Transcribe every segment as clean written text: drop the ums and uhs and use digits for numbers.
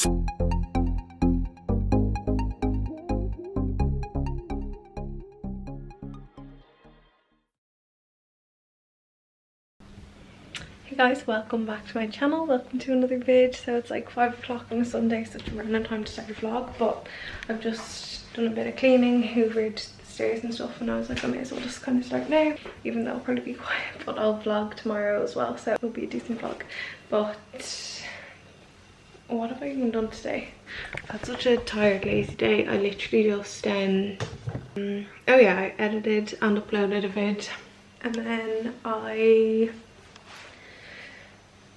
Hey guys, welcome back to my channel. Welcome to another vid. So it's like 5 o'clock on a Sunday, such a random time to start a vlog, but I've just done a bit of cleaning, hoovered the stairs and stuff, and I was like, I may as well just kind of start now, even though I'll probably be quiet, but I'll vlog tomorrow as well, so it'll be a decent vlog. But what have I even done today? I've had such a tired, lazy day. I literally just oh yeah, I edited and uploaded a vid, and then I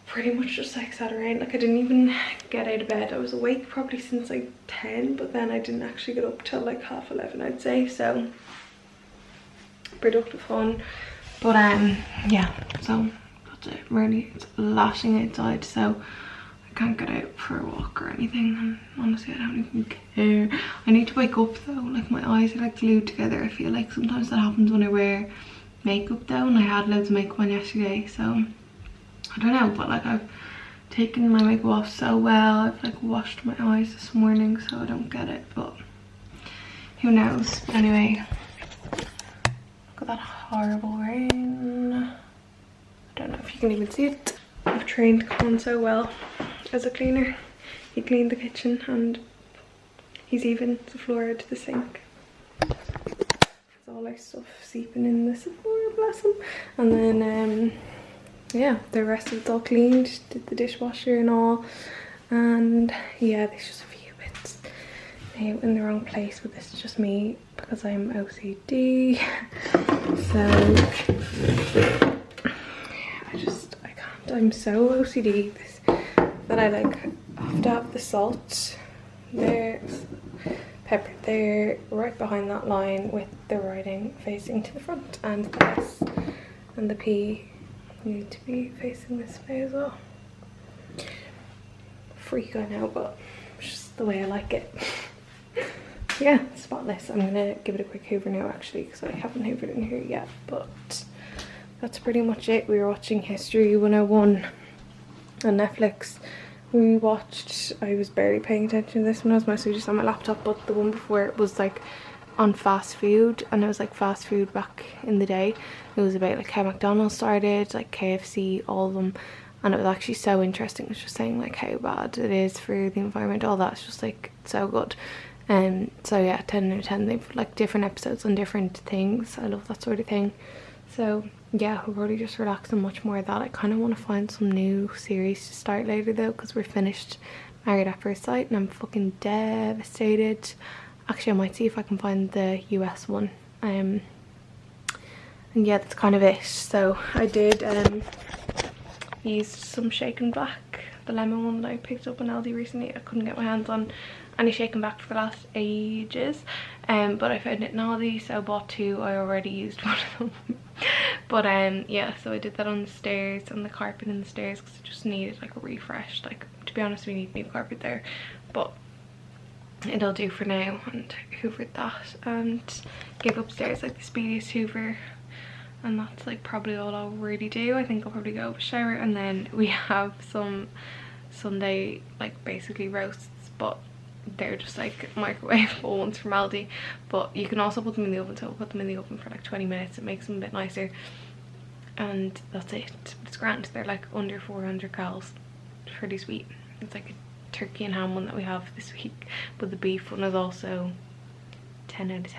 pretty much just like sat around. Like, I didn't even get out of bed. I was awake probably since like 10, but then I didn't actually get up till like 11:30, I'd say. So productive fun, but yeah, so that's it really. It's lashing outside, so I can't get out for a walk or anything, and honestly I don't even care. I need to wake up though. Like, my eyes are like glued together. I feel like sometimes that happens when I wear makeup though, and I had loads of makeup on yesterday, so I don't know, but like, I've taken my makeup off so well. I've like washed my eyes this morning, so I don't get it, but who knows. Anyway, look at that horrible rain. I don't know if you can even see it. I've trained Con so well as a cleaner. He cleaned the kitchen and he's even the floor out to the sink. There's all our stuff seeping in the floor, bless him. And then yeah, the rest of it's all cleaned, did the dishwasher and all, and yeah, there's just a few bits now in the wrong place, but this is just me because I'm OCD. So yeah, I can't, I'm so OCD that I like have to have the salt there, pepper there, right behind that line with the writing facing to the front, and the S and the P need to be facing this way as well. Freak, I know, but it's just the way I like it. Yeah, spotless. I'm gonna give it a quick hoover now actually, because I haven't hoovered in here yet, but that's pretty much it. We were watching History 101 on Netflix. We watched, I was barely paying attention to this one, I was mostly just on my laptop, but the one before it was like on fast food, and it was like fast food back in the day. It was about like how McDonald's started, like KFC, all of them, and it was actually so interesting. It was just saying like how bad it is for the environment, all that. It's just like so good. So yeah, 10 out of 10. They've like different episodes on different things. I love that sort of thing. So yeah, we're really just relaxing much more of that. I kind of want to find some new series to start later though, because we're finished Married at First Sight and I'm fucking devastated. Actually, I might see if I can find the US one. And yeah, that's kind of it. So I did use some Shaken Black, the lemon one that I picked up on Aldi recently. I couldn't get my hands on any Shaken Black for the last ages, but I found it in Aldi, so I bought 2. I already used one of them. But yeah, so I did that on the stairs, on the carpet in the stairs, because it just needed like a refresh. Like, to be honest, we need new carpet there, but it'll do for now. And hoovered that and gave upstairs like the speediest hoover, and that's like probably all I'll really do. I think I'll probably go have a shower, and then we have some Sunday like basically roasts, but they're just like microwavable ones from Aldi, but you can also put them in the oven, so I'll put them in the oven for like 20 minutes. It makes them a bit nicer, and that's it. It's grand. They're like under 400 calories, pretty sweet. It's like a turkey and ham one that we have this week, but the beef one is also 10 out of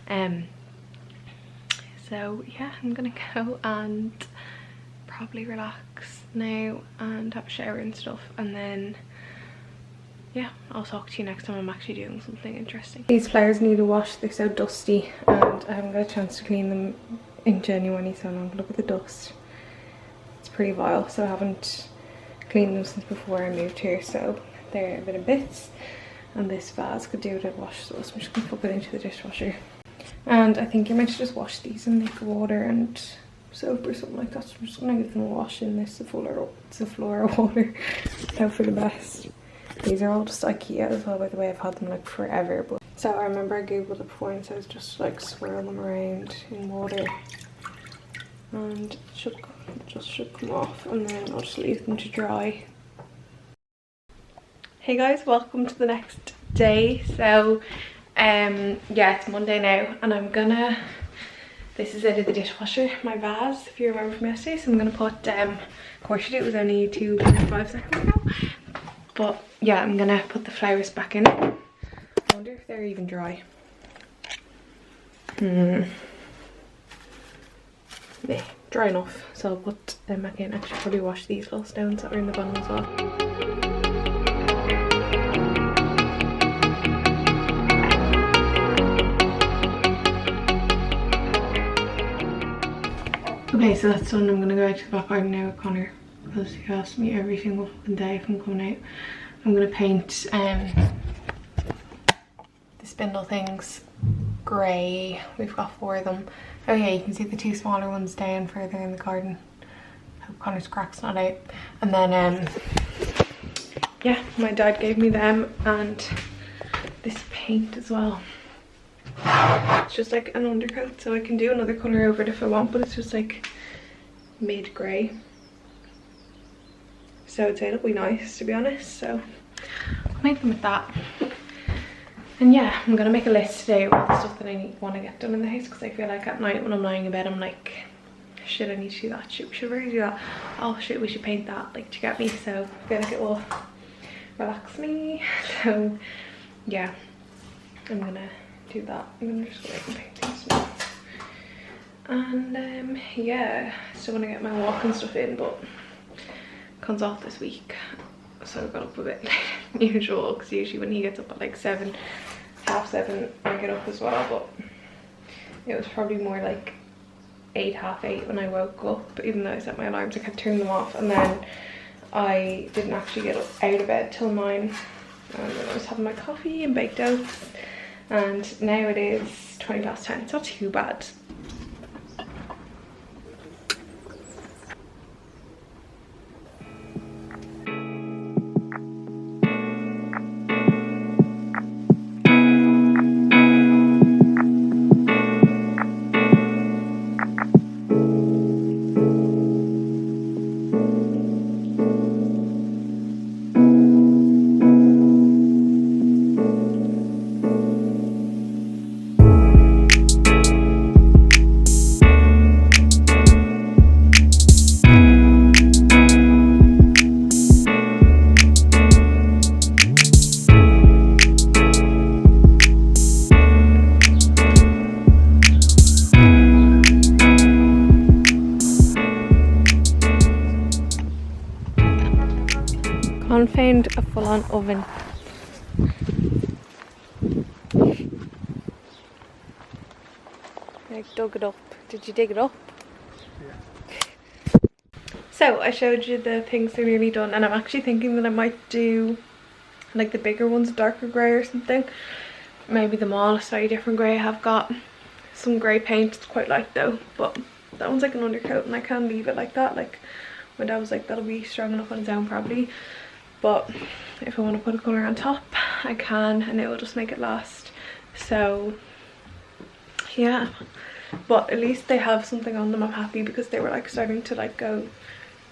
10. So yeah, I'm gonna go and probably relax now and have a shower and stuff, and then yeah, I'll talk to you next time I'm actually doing something interesting. These flowers need a wash. They're so dusty and I haven't got a chance to clean them in genuinely, so now look at the dust. It's pretty vile, so I haven't cleaned them since before I moved here, so they're a bit of bits, and this vase could do with a wash, so I'm just gonna put it into the dishwasher. And I think you're meant to just wash these in like water and soap or something like that, so I'm just gonna give them a wash in this Sephora water. Hope for the best. These are all just IKEA as well, by the way. I've had them like forever, but so I remember I googled it before and it says just like swirl them around in water and it just should come off, and then I'll just leave them to dry. Hey guys, welcome to the next day. So yeah, it's Monday now and I'm gonna, this is out of the dishwasher, my vase, if you remember from yesterday. So I'm gonna put, of course you did, it was only 2.5 seconds ago. But yeah, I'm gonna put the flowers back in. I wonder if they're even dry. Yeah, dry enough. So I'll put them back in. Actually probably wash these little stones that are in the bottom as well. Okay, so that's done. I'm gonna go out to the back garden now with Connor because he asks me every single fucking day if I'm coming out. I'm gonna paint the spindle things grey. We've got 4 of them. Oh yeah, you can see the 2 smaller ones down further in the garden. Hope Connor's crack's not out. And then yeah, my dad gave me them and this paint as well. It's just like an undercoat, so I can do another colour over it if I want, but it's just like mid grey, so I'd say it'll be nice, to be honest. So I'll make them with that. And yeah, I'm gonna make a list today of all the stuff that I want to get done in the house, because I feel like at night when I'm lying in bed I'm like, shit, I need to do that, shit, we should really do that, oh shit, we should paint that, like, do you get me? So I feel like it will relax me. So yeah, I'm gonna do that. I'm gonna just go out and paint these now. And yeah, still want to get my walk and stuff in, but Con's off this week, so I got up a bit later than usual, because usually when he gets up at like 7, half 7, I get up as well, but it was probably more like 8, half 8 when I woke up. Even though I set my alarms, I kept turning them off, and then I didn't actually get out of bed till 9, and then I was having my coffee and baked oats. And now it is 20 past 10. It's not too bad. Con found a full-on oven. I dug it up. Did you dig it up? Yeah. So I showed you the things that are nearly done, and I'm actually thinking that I might do like the bigger ones, darker grey or something. Maybe them all a slightly different grey. I have got some grey paint, it's quite light though, but that one's like an undercoat and I can leave it like that. Like my dad was like, that'll be strong enough on its own probably, but if I want to put a colour on top I can, and it will just make it last. So yeah, but at least they have something on them. I'm happy, because they were like starting to like go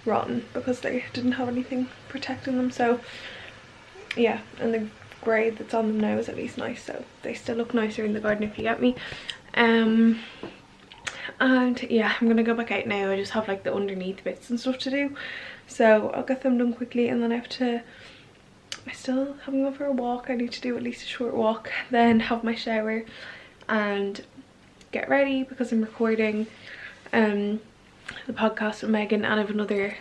rotten because they didn't have anything protecting them. So yeah, and the grey that's on them now is at least nice, so they still look nicer in the garden, if you get me. And yeah, I'm gonna go back out now. I just have like the underneath bits and stuff to do, so I'll get them done quickly, and then I still haven't gone for a walk. I need to do at least a short walk, then have my shower and get ready, because I'm recording the podcast with Megan, and I have another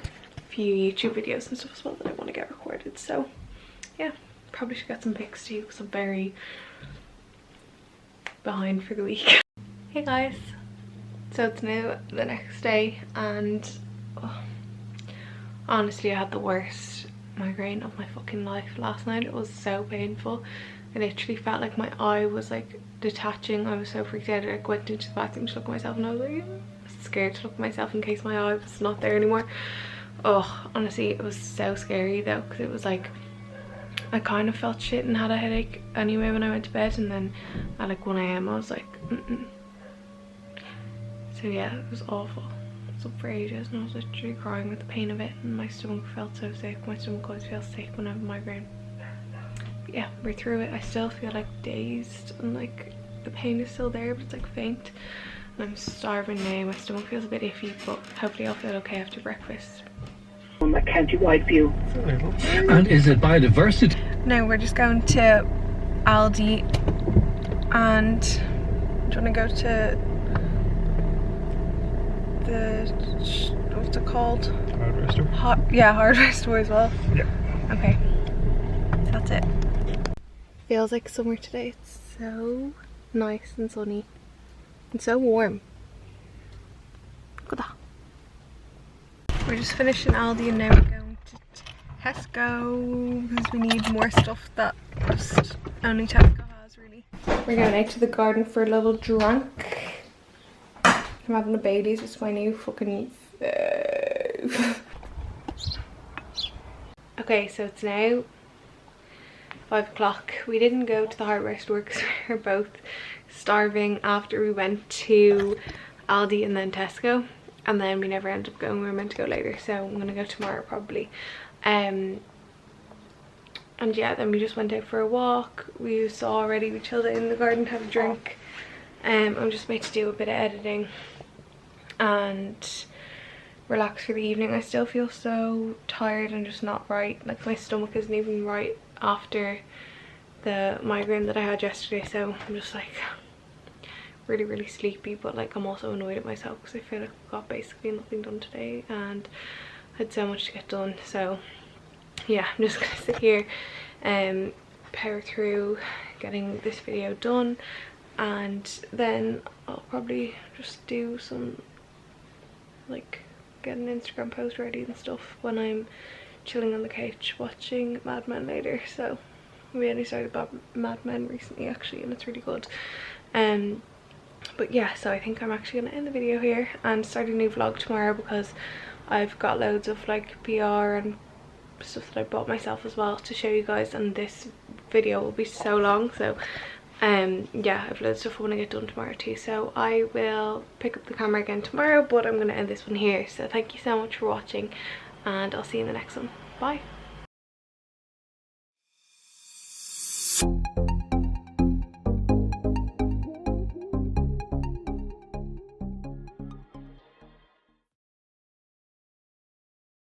few YouTube videos and stuff as well that I want to get recorded. So yeah, probably should get some pics too, because I'm very behind for the week. Hey guys, so it's now the next day, and honestly I had the worst migraine of my fucking life last night. It was so painful. I literally felt like my eye was like detaching. I was so freaked out. I went into the bathroom to look at myself, and I was like scared to look at myself in case my eye was not there anymore. Oh, honestly it was so scary though, because it was like I kind of felt shit and had a headache anyway when I went to bed, and then at like 1 AM I was like So yeah, it was awful. I was up for ages and I was literally crying with the pain of it, and my stomach felt so sick. My stomach always feels sick when I have a migraine. yeah, we're through it. I still feel like dazed and like the pain is still there, but it's like faint. And I'm starving now. My stomach feels a bit iffy, but hopefully I'll feel okay after breakfast. On a county-wide view. And is it biodiversity? Now we're just going to Aldi, and do you want to go to the, what's it called? Hardware store? Yeah, hardware store as well. Yeah. Okay, that's it. Feels like summer today. It's so nice and sunny and so warm. Look at that. We're just finishing Aldi and now we're going to Tesco because we need more stuff that just only Tesco has really. We're going out to the garden for a little drink. I'm having a Baileys, it's my new fucking Okay, so it's now 5 o'clock. We didn't go to the hardware store because we were both starving after we went to Aldi and then Tesco, and then we never ended up going. We were meant to go later, so I'm gonna go tomorrow probably. And yeah, then we just went out for a walk. We saw already, we chilled out in the garden, had a drink. I'm just about to do a bit of editing and relax for the evening. I still feel so tired and just not right. Like my stomach isn't even right after the migraine that I had yesterday, so I'm just like really sleepy, but like I'm also annoyed at myself because I feel like I've got basically nothing done today and I had so much to get done. So yeah, I'm just gonna sit here and power through getting this video done, and then I'll probably just do some like get an Instagram post ready and stuff when I'm chilling on the couch watching Mad Men later. So we only started Mad Men recently actually, and it's really good. But yeah, so I think I'm actually gonna end the video here and start a new vlog tomorrow because I've got loads of like PR and stuff that I bought myself as well to show you guys, and this video will be so long. So yeah, I've loads of stuff I want to get done tomorrow too, so I will pick up the camera again tomorrow, but I'm going to end this one here. So thank you so much for watching, and I'll see you in the next one. Bye.